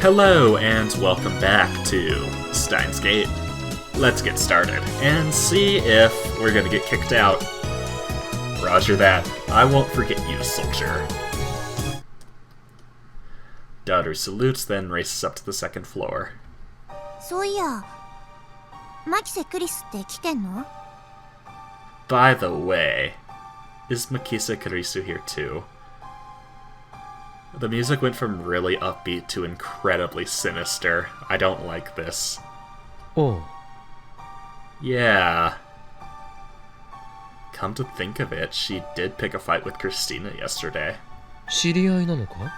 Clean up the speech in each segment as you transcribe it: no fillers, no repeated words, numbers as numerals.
Hello and welcome back to Steins Gate. Let's get started and see if we're gonna get kicked out. Roger that. I won't forget you, soldier. Daughter salutes, then races up to the second floor. そういや、マキセクリスって来てんの? By the way, is Makisa Karisu here too? The music went from really upbeat to incredibly sinister. I don't like this. Oh. Yeah. Come to think of it, she did pick a fight with Christina yesterday. 知り合いなのか?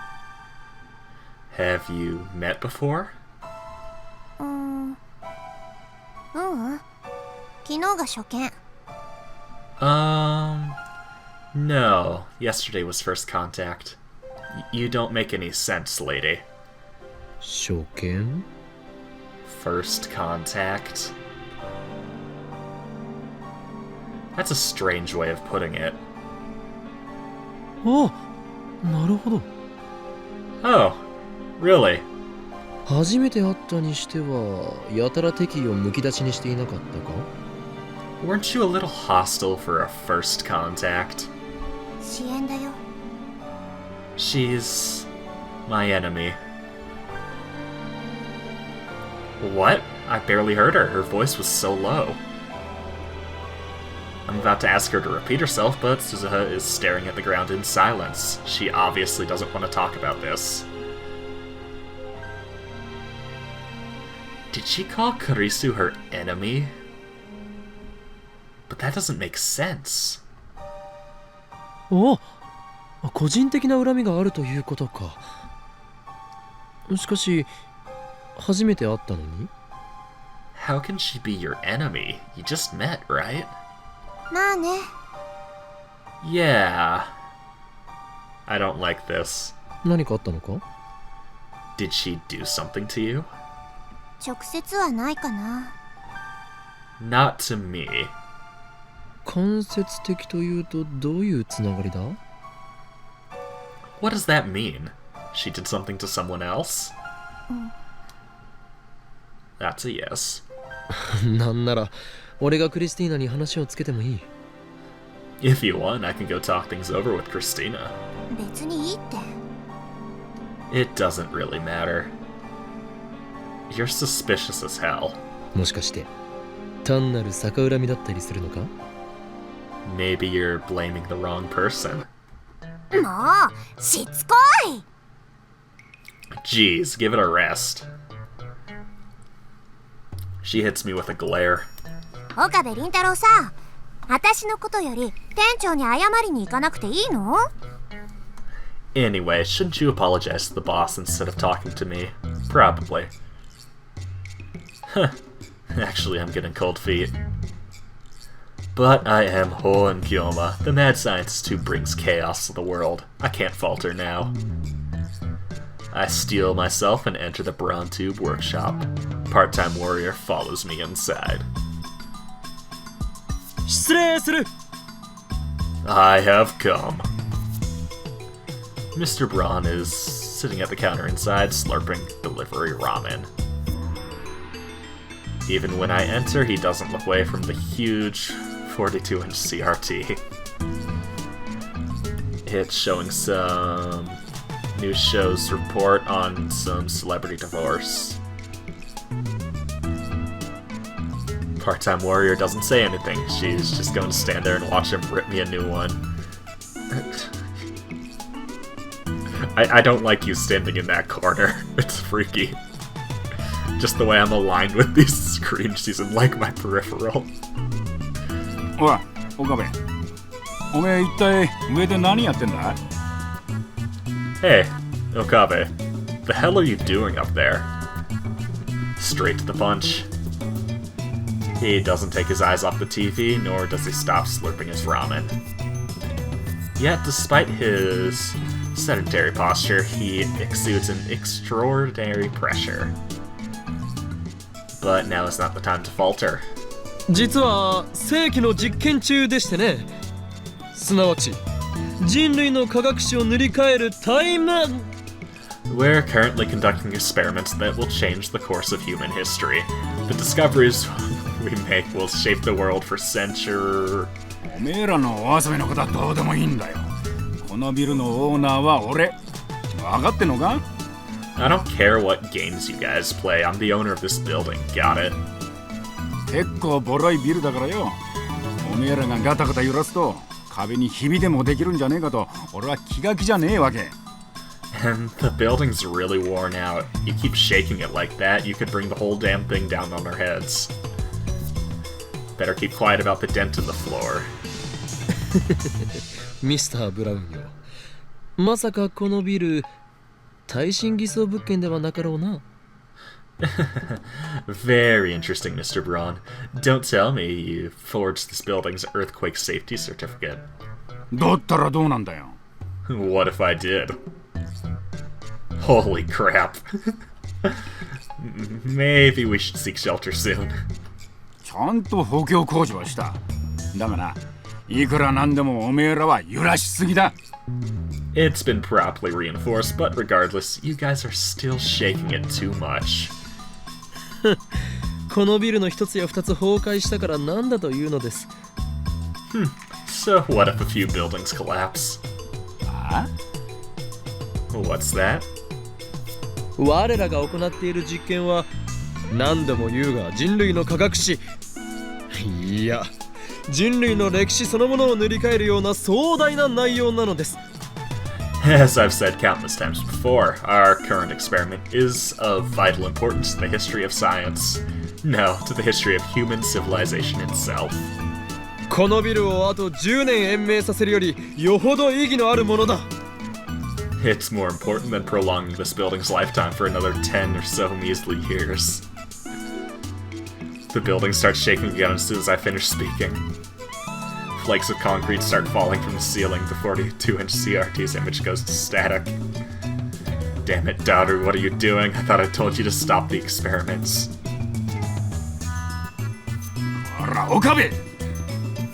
Have you met before? 昨日が初見。No. Yesterday was first contact. You don't make any sense, lady. 初見? First contact? That's a strange way of putting it. あ、なるほど。Oh, really? 初めて会ったにしては、やたら敵意をむき出しにしていなかったか? Weren't you a little hostile for a first contact? 支援だよ。She's my enemy. What? I barely heard her. Her voice was so low. I'm about to ask her to repeat herself, but Suzuha is staring at the ground in silence. She obviously doesn't want to talk about this. Did she call Karisu her enemy? But that doesn't make sense. お、個人的な恨みがあるということか。しかし、初めて会ったのに? How can she be your enemy? You just met, right? まあね。Yeah. I don't like this. 何かあったのか? Did she do something to you? 直接はないかな。Not to me. 間接的というとどういうつながりだ? What does that mean? She did something to someone else? That's a yes. なんなら俺がクリスティーナに話をつけてもいい? If you want, I can go talk things over with Christina. 別にいいって。It doesn't really matter. You're suspicious as hell. もしかして単なる逆恨みだったりするのか? Maybe you're blaming the wrong person. もうしつこい! Jeez, give it a rest. She hits me with a glare. 岡部倫太郎さ、私のことより店長に謝りに行かなくていいの? Anyway, shouldn't you apologize to the boss instead of talking to me? Probably. Huh. Actually, I'm getting cold feet. But I am Hoen Kyoma, the mad scientist who brings chaos to the world. I can't falter now. I steel myself and enter the Brawn Tube workshop. Part-time warrior follows me inside. 失礼する! I have come. Mr. Braun is sitting at the counter inside, slurping delivery ramen. Even when I enter, he doesn't look away from the huge 42-inch CRT. It's showing some news shows report on some celebrity divorce. Part-time warrior doesn't say anything. She's just going to stand there and watch him rip me a new one. I don't like you standing in that corner. It's freaky. Just the way I'm aligned with these screens, she's in like my peripheral. おい、岡部。おめえ一体上で何やってんだ? Hey, Okabe. The hell are you doing up there? Straight to the punch. He doesn't take his eyes off the TV, nor does he stop slurping his ramen. Yet, despite his sedentary posture, he exudes an extraordinary pressure. But now is not the time to falter. 実は世紀の実験中でしてね。すなわち人類の科学史を塗り替えるタイム We're currently conducting experiments that will change the course of human history. The discoveries we make will shape the world for centuries. おめえらのお遊びのことはどうでもいいんだよ。このビルのオーナーは俺。分かってんのか？ I don't care what games you guys play. I'm the owner of this building. Got it? 結構ボロいビルだからよ。おめえらがガタガタ揺らすと壁にひびでもできるんじゃねえかと俺は気が気じゃねえわけ。And the building's really worn out. You keep shaking it like that, you could bring the whole damn thing down on our heads. Better keep quiet about the dent in the floor. ミスター・ブラウンよ。まさかこのビル、耐震偽装物件ではなかろうな。Very interesting, Mr. Braun. Don't tell me you forged this building's earthquake safety certificate. だったらどうなんだよ。What if I did? Holy crap. Maybe we should seek shelter soon. ちゃんと補強工事はした。だがな、いくらなんでもおめえらは揺らしすぎだ。It's been properly reinforced, but regardless, you guys are still shaking it too much. このビルの一つや二つ崩壊したからなんだというのです。So what if a few buildings collapse? あ？ What's that? 我らが行っている実験は何度も言うが人類の科学史、いや人類の歴史そのものを塗り替えるような壮大な内容なのです。As I've said countless times before, our current experiment is of vital importance to the history of science. No, to the history of human civilization itself. このビルをあと10年延命させるよりよほど意義のあるものだ。It's more important than prolonging this building's lifetime for another 10 or so measly years. The building starts shaking again as soon as I finish speaking. Flakes of concrete start falling from the ceiling. The 42-inch CRT's image goes to static. Damn it, Daru, what are you doing? I thought I told you to stop the experiments. ほら、岡部！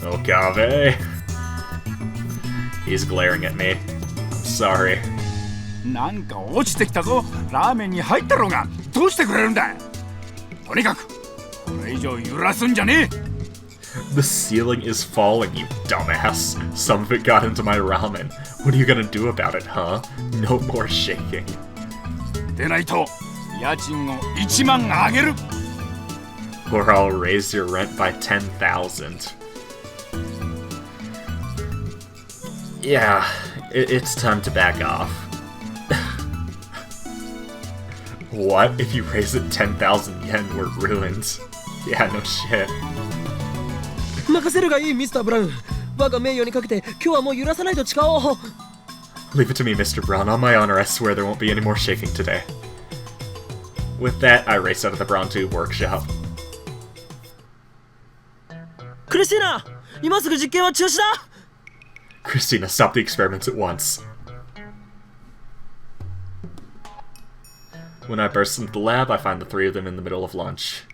Okave. He's glaring at me. I'm sorry. なんか落ちてきたぞ。ラーメンに入ったろうが。どうしてくれるんだ。とにかく、これ以上揺らすんじゃねえ。The ceiling is falling, you dumbass. Some of it got into my ramen. What are you gonna do about it, huh? No more shaking. でないと、家賃を1万上げる。Or I'll raise your rent by 10,000. Yeah, it's time to back off. What? If you raise it 10,000 yen, we're ruined. Yeah, no shit. 任せるがいいミスター・ブラウン。我が名誉にかけて今日はもう揺らさないと誓おう。 Leave it to me, Mr. Braun. On my honor, I swear there won't be any more shaking today. With that, I race out of the Braun Tube workshop. クリスティーナ、今すぐ実験は中止だ。 Christina, stop the experiments at once. When I burst into the lab, I find the three of them in the middle of lunch.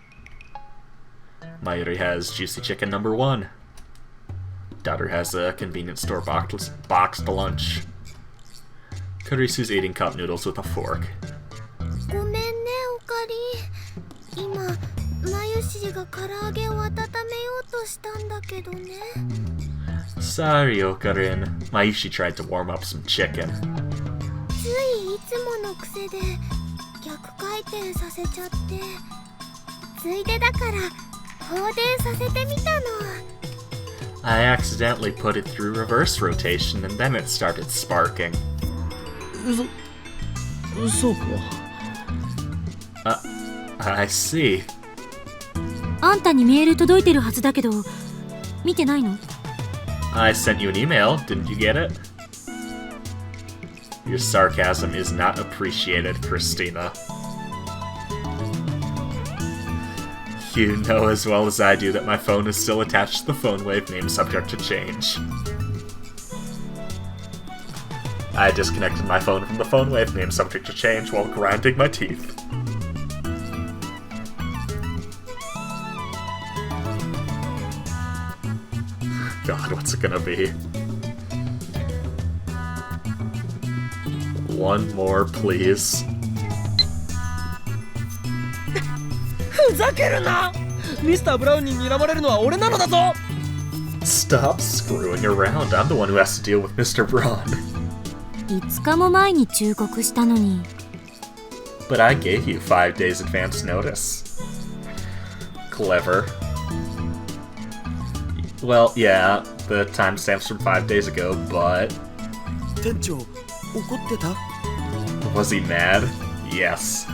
Mayuri has juicy chicken number 1. Daughter has a convenience store boxed lunch. Karisu's eating cup noodles with a fork. ごめんねおかり。今マユシが唐揚げを温めようとしたんだけどね。 Sorry, Okarin. Mayushi tried to warm up some chicken. ついいつもの癖で逆回転させちゃって、ついでだから放電させてみたの。 I accidentally put it through reverse rotation and then it started sparking. そうか。I see. あんたにメール届いてるはずだけど、見てないの？ I sent you an email, didn't you get it? Your sarcasm is not appreciated, Christina. You know as well as I do that my phone is still attached to the phone wave name subject to change. I disconnected my phone from the phone wave name subject to change while grinding my teeth. God, what's it gonna be? One more, please. ふざけるな。ミスター・ブラウンに睨まれるのは俺なのだぞ。 Stop screwing around. I'm the one who has to deal with Mr. Braun. 5日も前に忠告したのに。 But I gave you 5 days advance notice. Clever. Well, yeah, the timestamp's from 5 days ago, but... 店長、怒ってた？ Was he mad? Yes.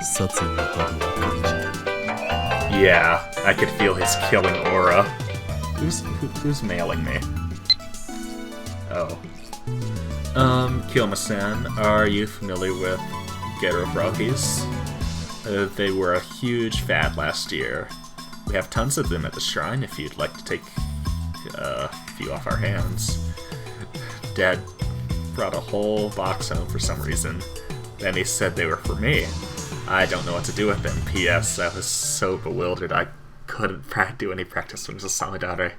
殺意の波動を感じた。 Yeah, I could feel his killing aura. Who's mailing me? Oh. Kyomasan, are you familiar with Ghetto Froggies? They were a huge fad last year. We have tons of them at the shrine if you'd like to take a few off our hands. Dad brought a whole box home for some reason. Then he said they were for me. I don't know what to do with them. P.S. I was so bewildered I couldn't do any practice swings with Samidare.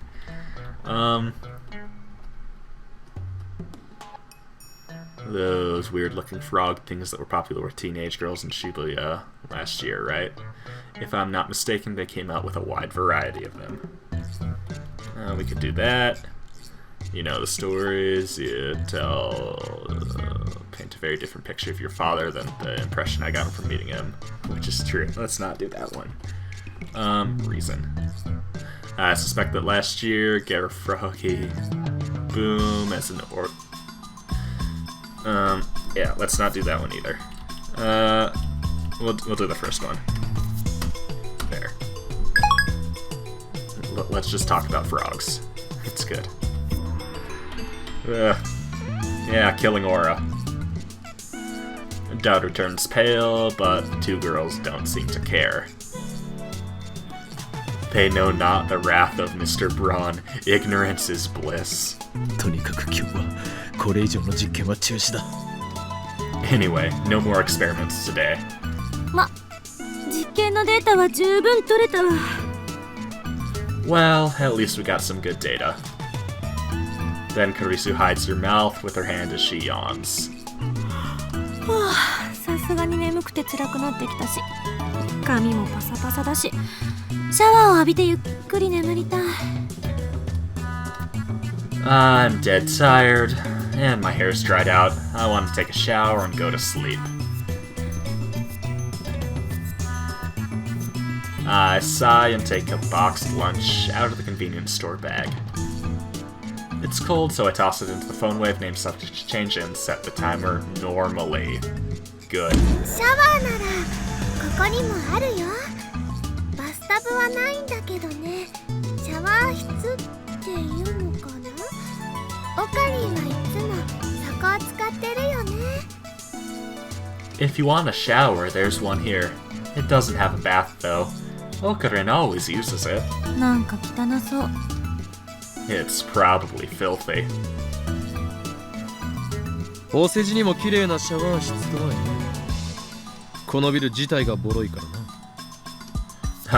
Those weird-looking frog things that were popular with teenage girls in Shibuya last year, right? If I'm not mistaken, they came out with a wide variety of them. We could do that. You know the stories, you paint a very different picture of your father than the impression I got from meeting him, which is true. Let's not do that one. Reason. I suspect that last year, Garofrogi Boom as an yeah, let's not do that one either. We'll do the first one. There. Let's just talk about frogs. It's good. Yeah, killing aura. Daughter turns pale, but the two girls don't seem to care. They know not the wrath of Mr. Braun. Ignorance is bliss. とにかく今日はこれ以上の実験は中止だ。 Anyway, no more experiments today. 実験のデータは十分取れたわ。 Well, at least we got some good data. Then Karisu hides her mouth with her hand as she yawns. さすがに眠くて辛くなってきたし、髪もパサパサだし、シャワーを浴びてゆっくり眠りたい。 I'm dead tired, and my hair's dried out. I want to take a shower and go to sleep. I sigh and take a boxed lunch out of the convenience store bag. It's cold, so I toss it into the phone wave, name subject to change, and set the timer normally. Good. シャワーならここにもあるよ。バスタブはないんだけどね。シャワー室っていうのかな。オカリンはいつもそこを使ってるよね。 If you want a shower, there's one here. It doesn't have a bath, though. Okarin always uses it. なんか汚そう。 It's probably filthy. お世辞にも綺麗なシャワー室とはいえ、このビル自体がボロいからな。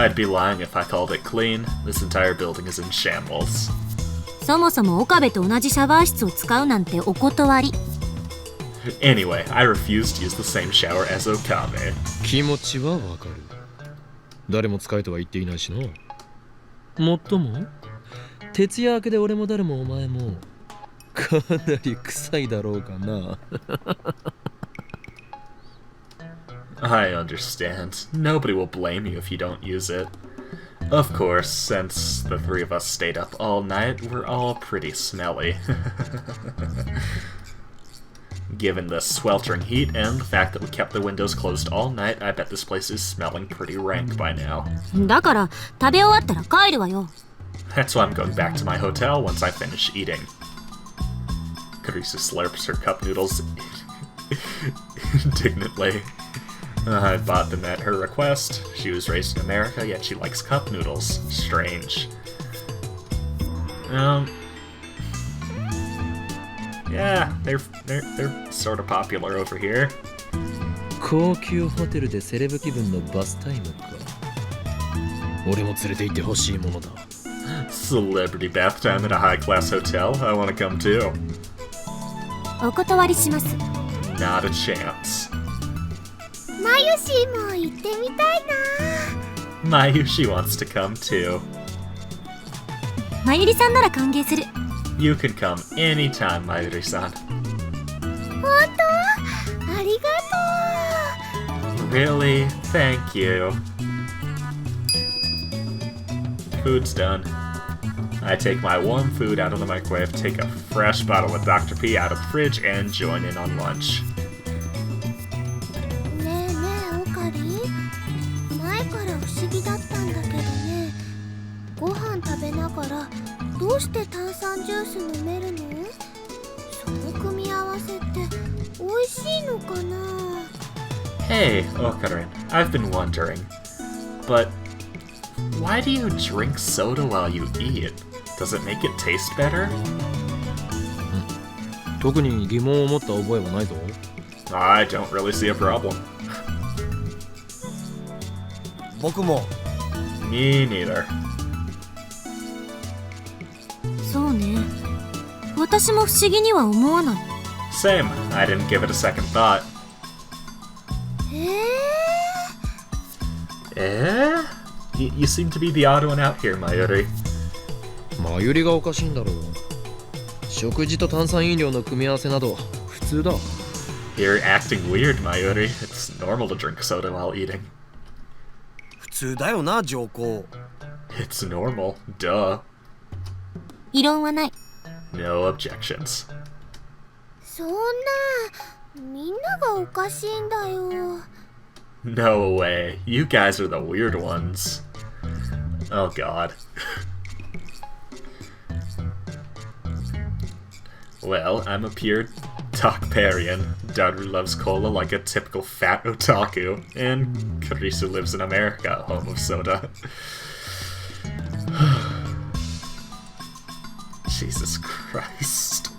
I'd be lying if I called it clean. This entire building is in shambles. そもそも岡部と同じシャワー室を使うなんてお断り。 Anyway, I refuse to use the same shower as Okabe. 気持ちはわかる。誰も使えとは言っていないしな。もっとも徹夜明けで俺も誰もお前もかなり臭いだろうかな。I understand. Nobody will blame you if you don't use it. Of course, since the three of us stayed up all night, we're all pretty smelly. Given the sweltering heat and the fact that we kept the windows closed all night, I bet this place is smelling pretty rank by now. だから食べ終わったら帰るわよ。 That's why I'm going back to my hotel once I finish eating. Karisu slurps her cup noodles indignantly. I bought them at her request. She was raised in America, yet she likes cup noodles. Strange. Yeah, they're sort of popular over here. 高級ホテルでセレブ気分のバスタイムか。俺も連れて行ってほしいものだ。 Celebrity bath time at a high-class hotel. I want to come too. お断りします。 Not a chance. まゆしも行ってみたいな。 Mayushi wants to come too. まゆりさんなら歓迎する。 You can come anytime, Mayuri-san. 本当？ありがと Really? Thank you. Food's done. I take my warm food out of the microwave, take a fresh bottle of Dr. P out of the fridge, and join in on lunch. う。ねえねえオカリン、前から不思議だったんだけどね、ご飯食べながらどうして炭酸ジュース飲めるの？その組み合わせって美味しいのかな？ Hey, Okarin, I've been wondering, but why do you drink soda while you eat? Does it make it taste better? 特に疑問を持った覚えはないぞ。 I don't really see a problem. 僕も。 Me neither. そうね。私も不思議には思わない。 Same, I didn't give it a second thought. Eh? You seem to be the odd one out here, Mayuri. まゆりがおかしいんだろう。食事と炭酸飲料の組み合わせなど普通だ。 You're acting weird, Mayuri. It's normal to drink soda while eating. 普通だよな、上皇。 It's normal, duh. 異論はない。 No objections. そんな、みんながおかしいんだよ。 No way. You guys are the weird ones. Oh god. Well, I'm a pure Takparian. Daru loves cola like a typical fat otaku, and Karisu lives in America, home of soda. Jesus Christ.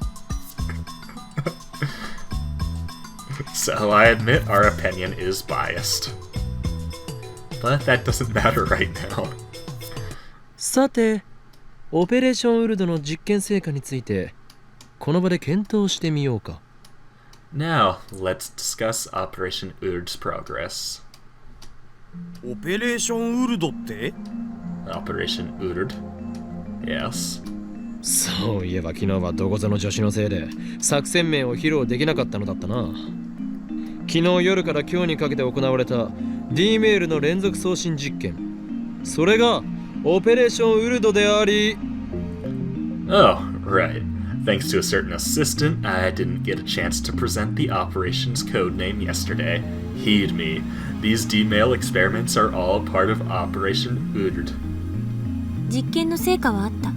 So I admit our opinion is biased. But that doesn't matter right now. さて、オペレーションウルドの実験成果についてこの場で検討してみようか。 Now, let's discuss Operation Urd's progress. オペレーションウルドって？ Operation Urd? Yes. そういえば昨日はどこぞの助手のせいで作戦名を披露できなかったのだったな。昨日夜から今日にかけて行われた D メールの連続送信実験、それがオペレーションウルドであり。 Oh, right. Thanks to a certain assistant, I didn't get a chance to present the operation's code name yesterday. Heed me. These D-mail experiments are all part of Operation Urd. 実験の成果はあった。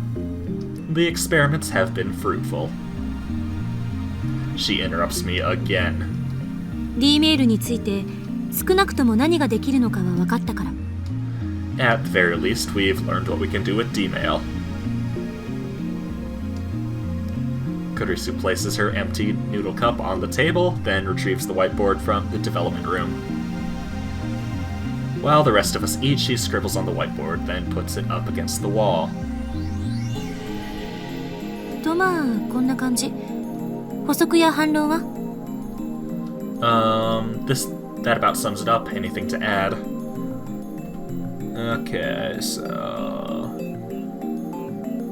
The experiments have been fruitful. She interrupts me again. D メールについて少なくとも何ができるのかは分かったから。 At the very least, we've learned what we can do with D-mail. Kurisu places her empty noodle cup on the table, then retrieves the whiteboard from the development room. While the rest of us eat, she scribbles on the whiteboard, then puts it up against the wall. とまあこんな感じ。補足や反論は？ That about sums it up. Anything to add? Okay, so...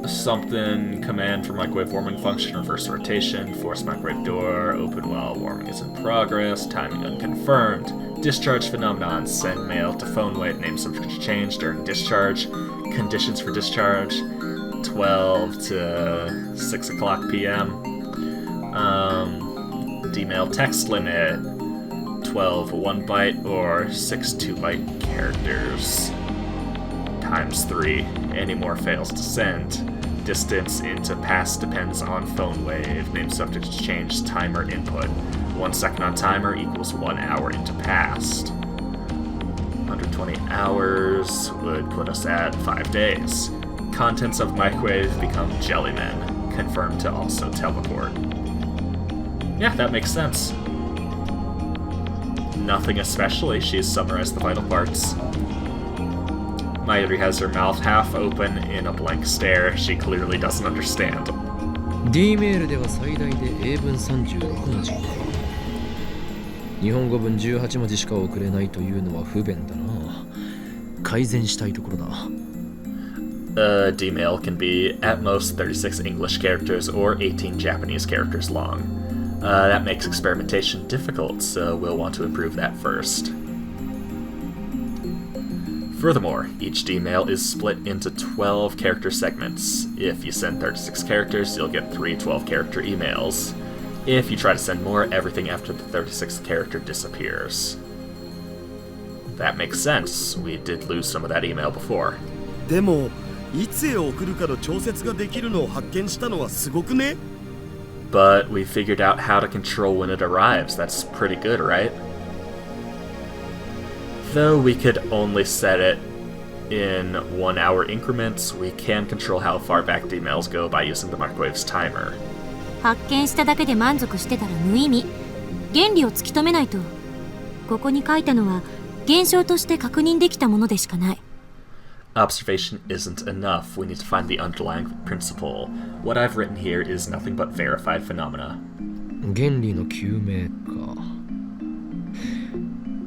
Something, command for microwave warming function, reverse rotation, force microwave door, open while warming is in progress, timing unconfirmed, discharge phenomenon, send mail to phone wait, name subject to change during discharge, conditions for discharge, 12 to 6 o'clock p.m. D-mail text limit, 12 1-byte or 6 2-byte characters. Times 3. Any more fails to send. Distance into pass depends on phone wave. Name subject to change. Timer input. 1 second on timer equals 1 hour into past. 120 hours would put us at 5 days. Contents of microwave become jellymen. Confirmed to also teleport. Yeah, that makes sense. Nothing especially. She's summarized the vital parts. Mayuri has her mouth half open in a blank stare. She clearly doesn't understand. D メールでは最大で英文36文字か。日本語文18文字しか送れないというのは不便だな。改善したいところだ。D-mail can be at most 36 English characters or 18 Japanese characters long. That makes experimentation difficult, so we'll want to improve that first. Furthermore, each D-mail is split into 12 character segments. If you send 36 characters, you'll get 3 12-character emails. If you try to send more, everything after the 36th character disappears. That makes sense. We did lose some of that email before. でもいつへ送るかの調節ができるのを発見したのはすごくね。 But we figured out how to control when it arrives. That's pretty good, right? Though we could only set it in 1-hour increments, we can control how far back the emails go by using the microwave's timer. 発見しただけで満足してたら無意味。原理を突き止めないと。ここに書いたのは現象として確認できたものでしかない。Observation isn't enough. We need to find the underlying principle. What I've written here is nothing but verified phenomena. 原理の究明か。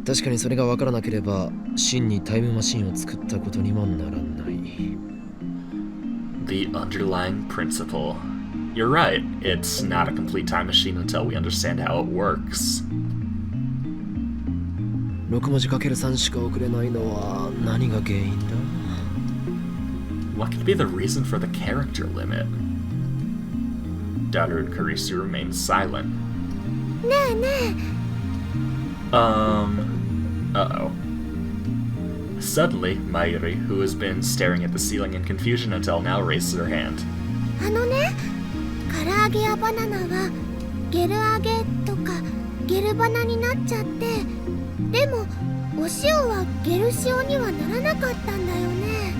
確かにそれが分からなければ真にタイムマシンを作ったことにはならない。The underlying principle. You're right. It's not a complete time machine until we understand how it works. 6文字 ×3 しか送れないのは何が原因だ？ What could be the reason for the character limit? Daru and Karisu remain silent. ねえねえ。Uh-oh. Suddenly, Mayuri, who has been staring at the ceiling in confusion until now, raises her hand. あのね、唐揚げやバナナはゲル揚げとかゲルバナになっちゃって、でもお塩はゲル塩にはならなかったんだよね。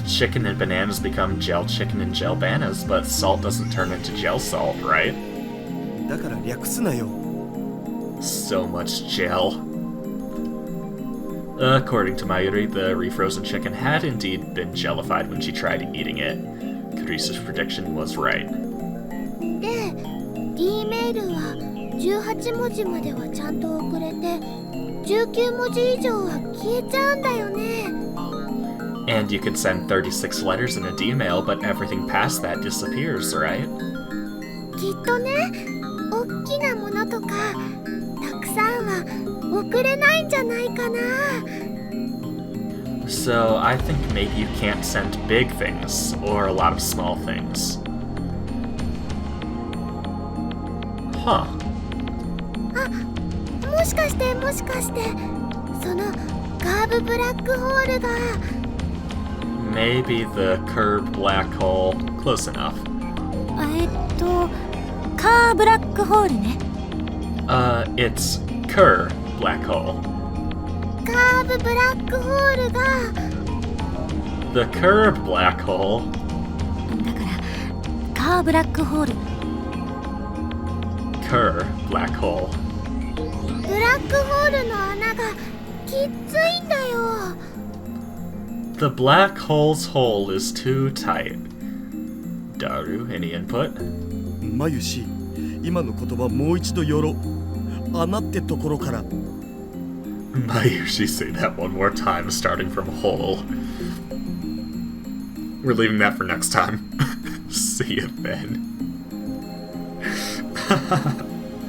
Chicken and bananas become gel chicken and gel bananas, but salt doesn't turn into gel salt, right? だから略すなよ。 So much gel. According to Mayuri, the refrozen chicken had indeed been jellified when she tried eating it. Carisu's prediction was right. で、D メールは18文字まではちゃんと送れて、19文字以上は消えちゃうんだよね。And you can send 36 letters in a D-mail, but everything past that disappears, right? きっとね、おっきなものとかたくさんは送れないんじゃないかな。 So I think maybe you can't send big things, or a lot of small things. Huh. もしかしてそのカーブブラックホールが Maybe the curved black hole. Close enough. カーブラックホールね。It's Kerr black hole. カーブブラックホールが The curved black hole. だからカーブラックホール。Kerr black hole. ブラックホールの穴がきっついんだよ。 The black hole's hole is too tight. Daru, any input? まゆし、今の言葉もう一度よろ。穴ってところから。 Mayushi, say that one more time, starting from hole. We're leaving that for next time. See you then.